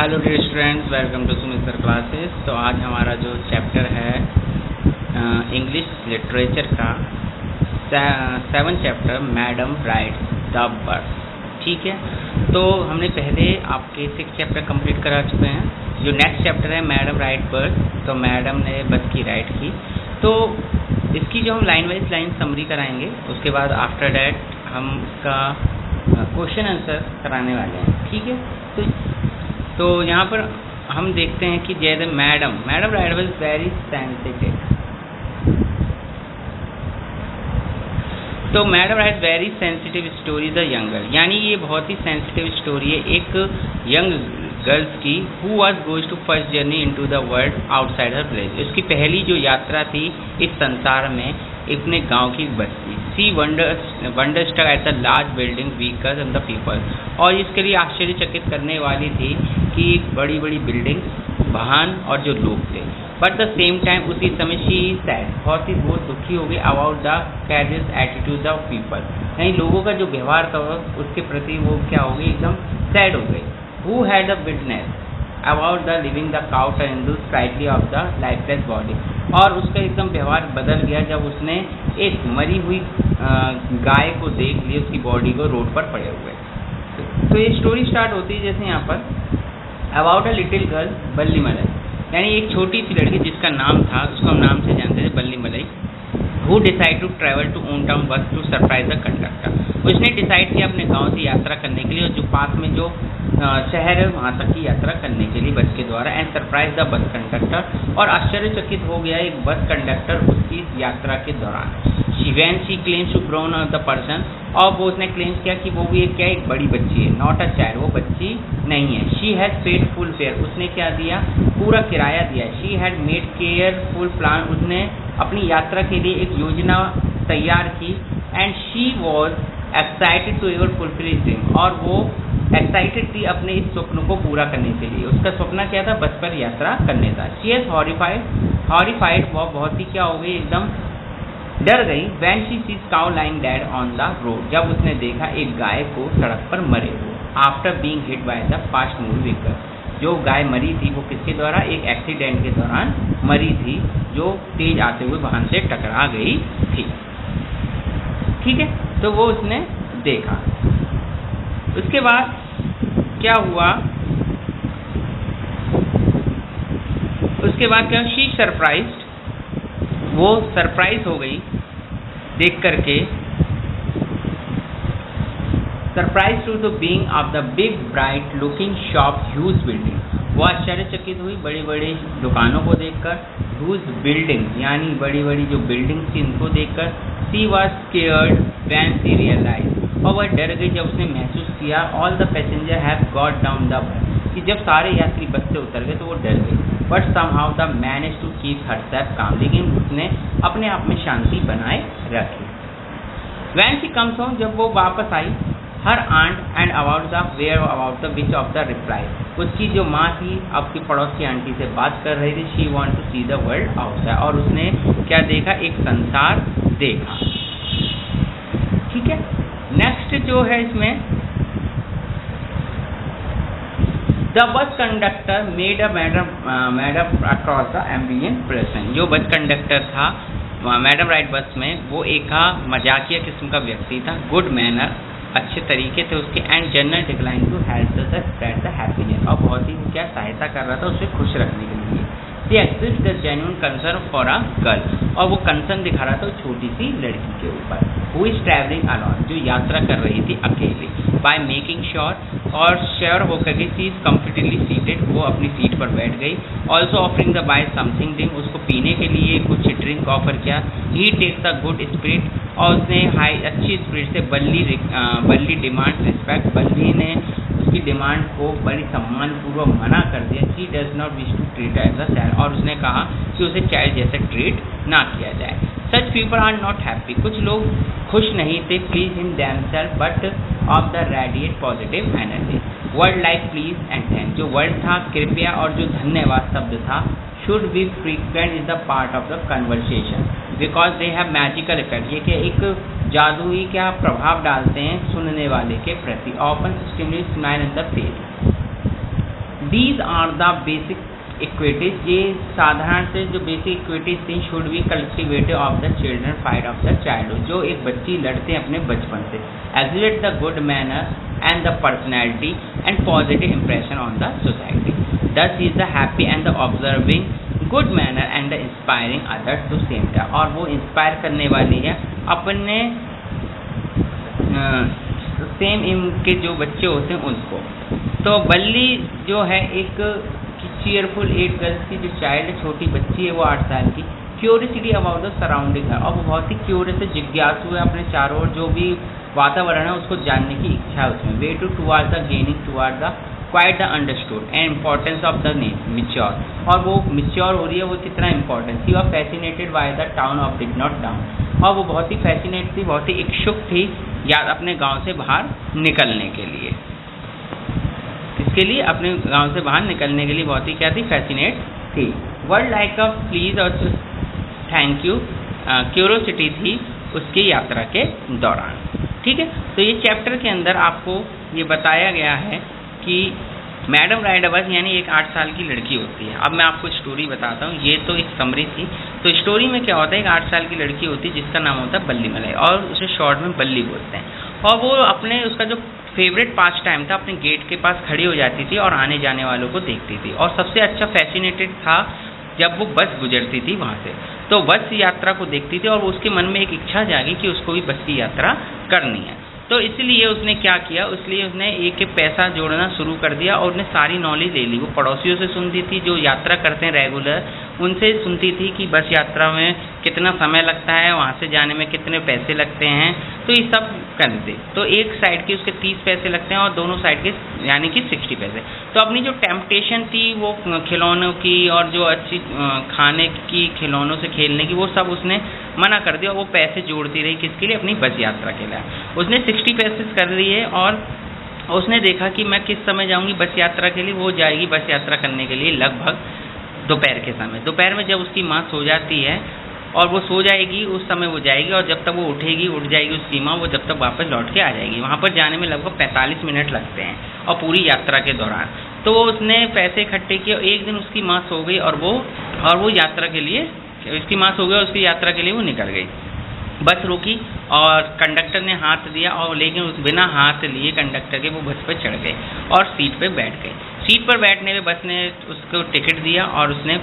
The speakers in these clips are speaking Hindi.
Hello dear students, welcome to Sumit sir classes. तो आज हमारा जो चैप्टर है इंग्लिश लिटरेचर का 7 chapter madam rights the bus. ठीक है, तो हमने पहले आपके 6 चैप्टर कंप्लीट करा चुके हैं। जो नेक्स्ट चैप्टर है मैडम राइट बस, तो मैडम ने बस की राइट की। तो इसकी जो हम लाइन वाइज लाइन समरी कराएंगे, उसके बाद आफ्टर डैट हम इसका क्वेश्चन आंसर कराने वाले हैं। ठीक है, तो यहाँ पर हम देखते हैं कि जैसे madam right was very sensitive. तो madam right very sensitive story the younger, यानी ये बहुत ही सेंसिटिव स्टोरी है एक यंग गर्ल्स की who was going to first journey into the world outside her village. उसकी पहली जो यात्रा थी इस संसार में अपने गांव की बस्ती। She wonderstruck at the large building vehicles and the people, और इसके लिए आश्चर्यचकित करने वाली थी कि बड़ी बड़ी बिल्डिंग, वाहन और जो लोग थे। बट द सेम टाइम उसी समय शी सैड, बहुत दुखी हो गई about the careless attitude of people, यानी लोगों का जो व्यवहार था उसके प्रति वो क्या हो गई, एकदम सैड हो गई। Who had a witness about the living the cow turn slightly of the lifeless body, और उसका एकदम व्यवहार बदल गया जब उसने एक मरी हुई गाय को देख लिया, उसकी बॉडी को रोड पर पड़े हुए। तो ये स्टोरी स्टार्ट होती है जैसे यहाँ पर अबाउट अ लिटिल गर्ल बल्ली मलाई, यानी एक छोटी सी लड़की जिसका नाम था, उसको हम नाम से जानते थे Valli Malai, who decide to travel to own town bus to surprise the conductor. उसने डिसाइड किया अपने गांव से यात्रा करने के लिए, और जो पास में जो शहर है वहाँ तक की यात्रा करने के लिए बस के द्वारा, and surprise the bus conductor, और आश्चर्यचकित हो गया एक बस कंडक्टर उसकी यात्रा के दौरान। When she claims to grown up the person, और वो उसने क्लेम किया कि वो भी एक बड़ी बच्ची है, नॉट अ चाइल्ड, वो बच्ची नहीं है। She has paid full fare, उसने क्या दिया, पूरा किराया दिया। She had made careful plan, उसने अपनी यात्रा के लिए एक योजना तैयार की। And she was excited to ever fulfil his dream, और वो एक्साइटेड थी अपने इस स्वप्न को पूरा करने के लिए। उसका सपना क्या था, बस पर यात्रा करने था। शी हैज हॉरिफाइड, वो बहुत ही क्या हो गई, एकदम डर गई। When she sees cow lying dead on the road, जब उसने देखा एक गाय को सड़क पर मरे हुए, after being hit by the fast moving vehicle. जो गाय मरी थी वो किसके द्वारा, एक एक्सीडेंट के दौरान मरी थी जो तेज आते हुए वाहन से टकरा गई थी। ठीक है, तो वो उसने देखा। उसके बाद क्या हुआ, उसके बाद क्या, शी सरप्राइज्ड, वो सरप्राइज हो गई देख करके, surprise to the being of the big bright looking shop huge building. वो आश्चर्यचकित हुई बड़ी बड़ी दुकानों को देखकर, ह्यूज बिल्डिंग यानी बड़ी बड़ी जो बिल्डिंग थी उनको देखकर। She was scared when she realise, और वह डर गई जब उसने महसूस किया all the passenger have got down the bus, कि जब सारे यात्री बस से उतर गए तो वो डर गई। But somehow the manage to keep herself calm, लेकिन उसने अपने आप में शांति बनाए रखी। व्हेन शी कम्स होम, जब वो वापस आई, her aunt and about the where about the which of the reply, उसकी जो माँ थी आपकी पड़ोस की आंटी से बात कर रही थी। She want to see the world outside, और उसने क्या देखा, एक संसार देखा। ठीक है, नेक्स्ट जो है इसमें the bus conductor made a madam across the ambient person. जो बस कंडक्टर था मैडम राइट बस में, वो एक मजाकिया किस्म का व्यक्ति था, गुड मैनर, अच्छे तरीके थे उसके, and general decline to help the spread the happiness, और बहुत ही क्या सहायता कर रहा था उसे खुश रखने के लिए। The exist the genuine concern for a girl, और वो कंसर्न दिखा रहा था छोटी सी लड़की के ऊपर, हु इज ट्रैवलिंग अलॉन, जो यात्रा कर रही थी अकेले, बाय मेकिंग श्योर, और श्योर होकर के सी इज कम्फर्टेबली सीटेड, वो अपनी सीट पर बैठ गई। Also offering the buy something drink, उसको पीने के लिए कुछ ड्रिंक ऑफर किया। He takes a good spirit, और उसने अच्छी स्पिरिट से बल्ली डिमांड रिस्पेक्ट, बल्ली ने उसकी डिमांड को बड़ी सम्मानपूर्वक मना कर दिया। She does not wish to treat as a child, और उसने कहा कि उसे चाइल्ड जैसे ट्रीट ना किया जाए। Such people are not happy, कुछ लोग खुश नहीं थे, please in themselves but of the radiate positive energy. Word like please and thank, जो वर्ड था कृपया और जो धन्यवाद शब्द था, should be frequent is the part of the conversation because they have magical effect, ये कि एक जादुई क्या प्रभाव डालते हैं सुनने वाले के प्रति। Often stimulate smile in the face, these are the basic equities, ये साधारण से जो बेसिक इक्विटीज थी should be cultivated of the children fight of the childhood, जो एक बच्ची लड़ते हैं अपने बचपन से। Exalt the good manner and the personality and positive impression on the society. Thus he is the happy and the observing good manner and the inspiring others to same time, और वो इंस्पायर करने वाली है अपने सेम इम के जो बच्चे होते हैं उनको। तो बल्ली जो है एक चीयरफुल एज गर्ल्स की जो चाइल्ड छोटी बच्ची है वो 8 साल की, क्यूरियसिटी अबाउट द सराउंडिंग है, और वो बहुत ही क्यूरियस है, जिज्ञासु है अपने चारों ओर जो भी वातावरण है उसको जानने की इच्छा है उसमें। Way to toward the gaining toward the quite the understood and importance of the mature, और वो मिच्योर हो रही है, वो कितना importance. He was fascinated by the town of did not town, और वो बहुत ही फैसिनेट थी, बहुत ही इच्छुक थी या अपने गांव से बाहर निकलने के लिए। इसके लिए अपने गांव से बाहर निकलने के लिए बहुत ही क्या थी, फैसिनेट थी। वर्ड लाइक अ प्लीज और थैंक यू क्यूरोसिटी थी उसकी यात्रा के दौरान। ठीक है, तो ये चैप्टर के अंदर आपको ये बताया गया है कि मैडम राइडबस यानी एक 8 साल की लड़की होती है। अब मैं आपको स्टोरी बताता हूँ, ये तो एक समरी थी। तो स्टोरी में क्या होता है, एक 8 साल की लड़की होती है जिसका नाम होता है बल्ली मलाई, और उसे शॉर्ट में बल्ली बोलते हैं। और वो अपने उसका जो फेवरेट पास टाइम था, अपने गेट के पास खड़ी हो जाती थी और आने जाने वालों को देखती थी, और सबसे अच्छा फैसिनेटेड था जब वो बस गुजरती थी वहाँ से, तो बस यात्रा को देखती थी और उसके मन में एक इच्छा जागी कि उसको भी बस की यात्रा करनी है। तो इसलिए उसने क्या किया, इसलिए उसने एक पैसा जोड़ना शुरू कर दिया और उसने सारी नॉलेज ले ली। वो पड़ोसियों से सुनती थी जो यात्रा करते हैं रेगुलर, उनसे सुनती थी कि बस यात्रा में कितना समय लगता है, वहाँ से जाने में कितने पैसे लगते हैं, तो ये सब करते। तो एक साइड के उसके 30 पैसे लगते हैं और दोनों साइड के यानी कि 60 पैसे। तो अपनी जो टेम्पटेशन थी वो खिलौनों की और जो अच्छी खाने की, खिलौनों से खेलने की, वो सब उसने मना कर दिया। वो पैसे जोड़ती रही किसके लिए, अपनी बस यात्रा के लिए। उसने 60 पैसे कर लिए और उसने देखा कि मैं किस समय जाऊंगी बस यात्रा के लिए। वो जाएगी बस यात्रा करने के लिए लगभग दोपहर के समय। दोपहर में जब उसकी माँ सो जाती है और वो सो जाएगी, उस समय वो जाएगी, और जब तक वो उठेगी, उठ जाएगी उसकी माँ, वो जब तक वापस लौट के आ जाएगी। वहाँ पर जाने में लगभग 45 मिनट लगते हैं और पूरी यात्रा के दौरान। तो उसने पैसे इकट्ठे किए। एक दिन उसकी माँ सो गई और वो यात्रा के लिए, उसकी माँ सो गई और उसकी यात्रा के लिए वो निकल गई। बस रुकी और कंडक्टर ने हाथ दिया, और लेकिन उस बिना हाथ लिए कंडक्टर के वो बस पर चढ़ गए और सीट पे बैठ गए। सीट पर बैठने में बस ने उसको टिकट दिया और उसने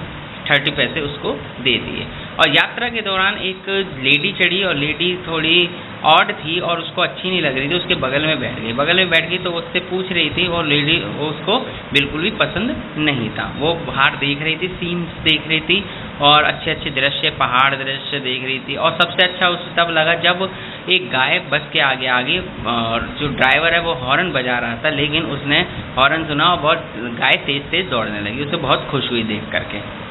30 पैसे उसको दे दिए। और यात्रा के दौरान एक लेडी चढ़ी और लेडी थोड़ी ऑड थी और उसको अच्छी नहीं लग रही थी, उसके बगल में बैठ गई। बगल में बैठ गई तो उससे पूछ रही थी और लेडी उसको बिल्कुल भी पसंद नहीं था। वो बाहर देख रही थी, सीन्स देख रही थी और अच्छे अच्छे दृश्य, पहाड़ दृश्य देख रही थी। और सबसे अच्छा उसे तब लगा जब एक गाय बस के आगे आ गई और जो ड्राइवर है वो हॉर्न बजा रहा था, लेकिन उसने हॉर्न सुना और बहुत गाय तेज़ तेज़ दौड़ने लगी। उसे बहुत खुश हुई देख करके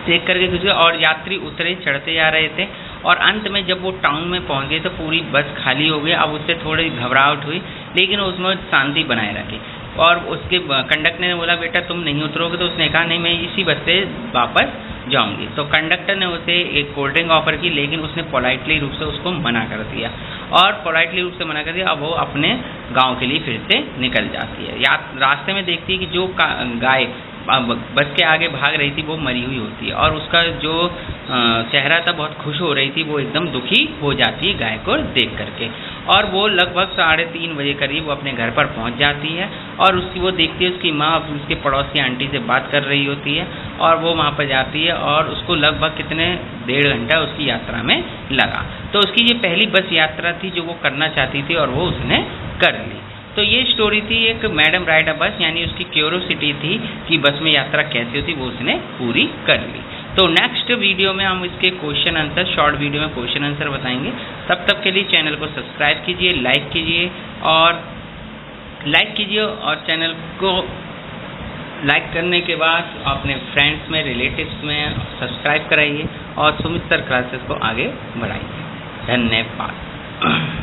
कुछ। और यात्री उतरे, चढ़ते जा रहे थे और अंत में जब वो टाउन में पहुंच गए तो पूरी बस खाली हो गई। अब उससे थोड़ी घबराहट हुई, लेकिन उसमें शांति बनाए रखी। और उसके कंडक्टर ने बोला बेटा तुम नहीं उतरोगे, तो उसने कहा नहीं मैं इसी बस से वापस जाऊंगी। तो कंडक्टर ने उसे एक कोल्ड ड्रिंक ऑफर की, लेकिन उसने पोलाइटली रूप से उसको मना कर दिया और पोलाइटली रूप से मना कर दिया। अब वो अपने गांव के लिए फिर से निकल जाती है। रास्ते में देखती है कि जो गाय बस के आगे भाग रही थी वो मरी हुई होती है और उसका जो चेहरा था बहुत खुश हो रही थी, वो एकदम दुखी हो जाती है गाय को देख करके। और वो लगभग 3:30 बजे करीब वो अपने घर पर पहुंच जाती है और वो देखती है उसकी माँ उसके पड़ोसी आंटी से बात कर रही होती है और वो वहाँ पर जाती है और उसको लगभग कितने 1.5 घंटा उसकी यात्रा में लगा। तो उसकी ये पहली बस यात्रा थी जो वो करना चाहती थी और वो उसने कर ली। तो ये स्टोरी थी एक मैडम राइड अ बस, यानी उसकी क्यूरियोसिटी थी कि बस में यात्रा कैसी होती, वो उसने पूरी कर ली। तो नेक्स्ट वीडियो में हम इसके क्वेश्चन आंसर, शॉर्ट वीडियो में क्वेश्चन आंसर बताएंगे। तब तक के लिए चैनल को सब्सक्राइब कीजिए, लाइक कीजिए और चैनल को लाइक करने के बाद अपने फ्रेंड्स में, रिलेटिव्स में सब्सक्राइब कराइए और सुमित सर क्लासेस को आगे बढ़ाइए। धन्यवाद।